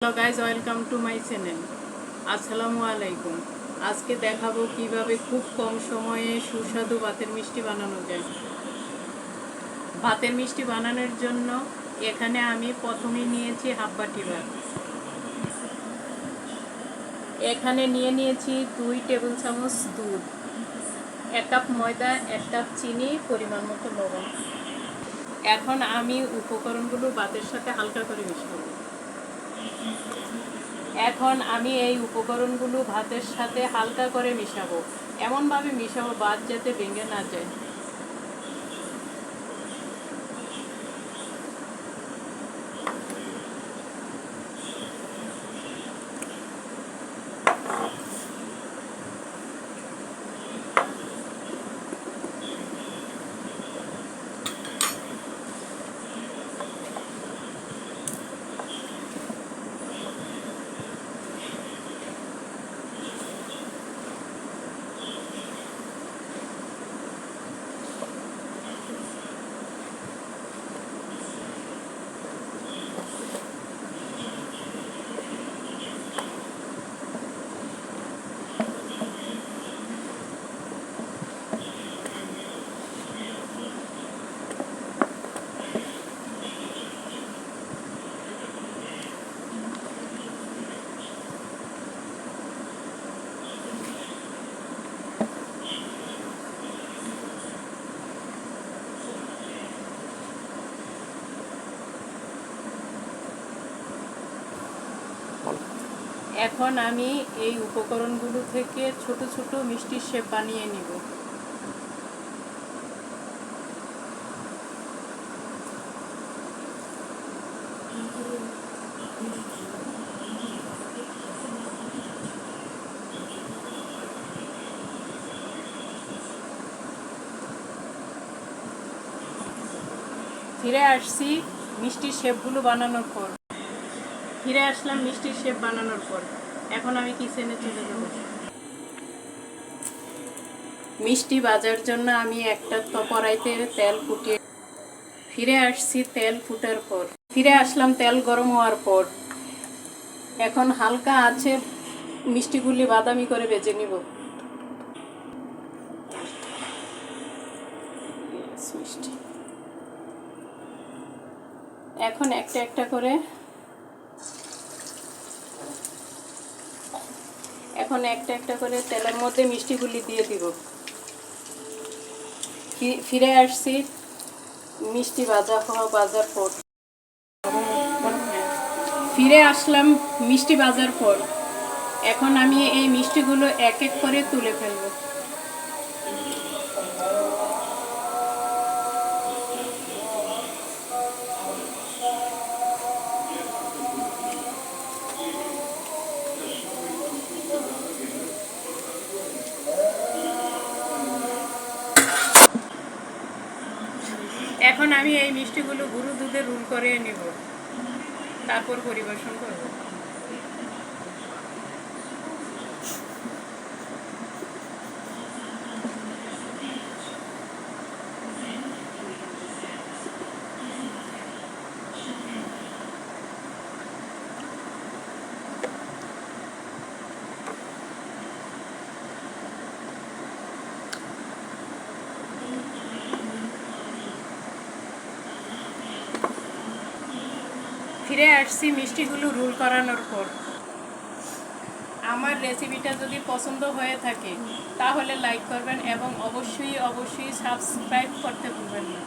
Hello guys, welcome to my channel. আসসালামু আলাইকুম। আজকে দেখাবো কিভাবে খুব কম সময়ে সুস্বাদু ভাতের মিষ্টি বানানো যায়। ভাতের মিষ্টি বানানোর জন্য এখানে আমি প্রথমে নিয়েছি হাফ বাটি ভাত। এখানে নিয়েছি 2 টেবিল চামচ দুধ, 1 কাপ ময়দা, 1 কাপ চিনি, পরিমাণ মতো লবণ। এখন আমি উপকরণগুলো ভাতের সাথে হালকা করে মিশাবো। এখন আমি এই উপকরণগুলো ভাতের সাথে হালকা করে মিশাবো, এমনভাবে মিশাবো ভাত যাতে ভেঙে না যায়। এখন আমি এই উপকরণগুলো থেকে ছোট ছোট মিষ্টির শেপ বানিয়ে নিব। ফিরে আসছি মিষ্টির শেপগুলো বানানোর পর। ফিরে আসলাম মিষ্টির শেপ বানানোর পর। এখন আমি কিচেনে চলে যাব। মিষ্টি ভাজার জন্য আমি একটা কড়াইতে তেল ফুটিয়ে ফিরে আসছি তেল ফুটার পর। ফিরে আসলাম তেল গরম হওয়ার পর। এখন হালকা আছে মিষ্টিগুলি বাদামি করে ভেজে নিব। এখন একটা একটা করে তেলের মধ্যে মিষ্টিগুলি দিয়ে দিব। ফিরে আসছি মিষ্টি ভাজার পর। ফিরে আসলাম মিষ্টি ভাজার পর। এখন আমি এই মিষ্টিগুলো এক এক করে তুলে ফেলব। এখন আমি এই মিষ্টিগুলো গুঁড়ো দুধে রুল করে নেব, তারপর পরিবেশন করব। ফিরে আসছি মিষ্টিগুলো রোল করানোর পর। আমার রেসিপিটা যদি পছন্দ হয়ে থাকে তাহলে লাইক করবেন এবং অবশ্যই সাবস্ক্রাইব করতে ভুলবেন না।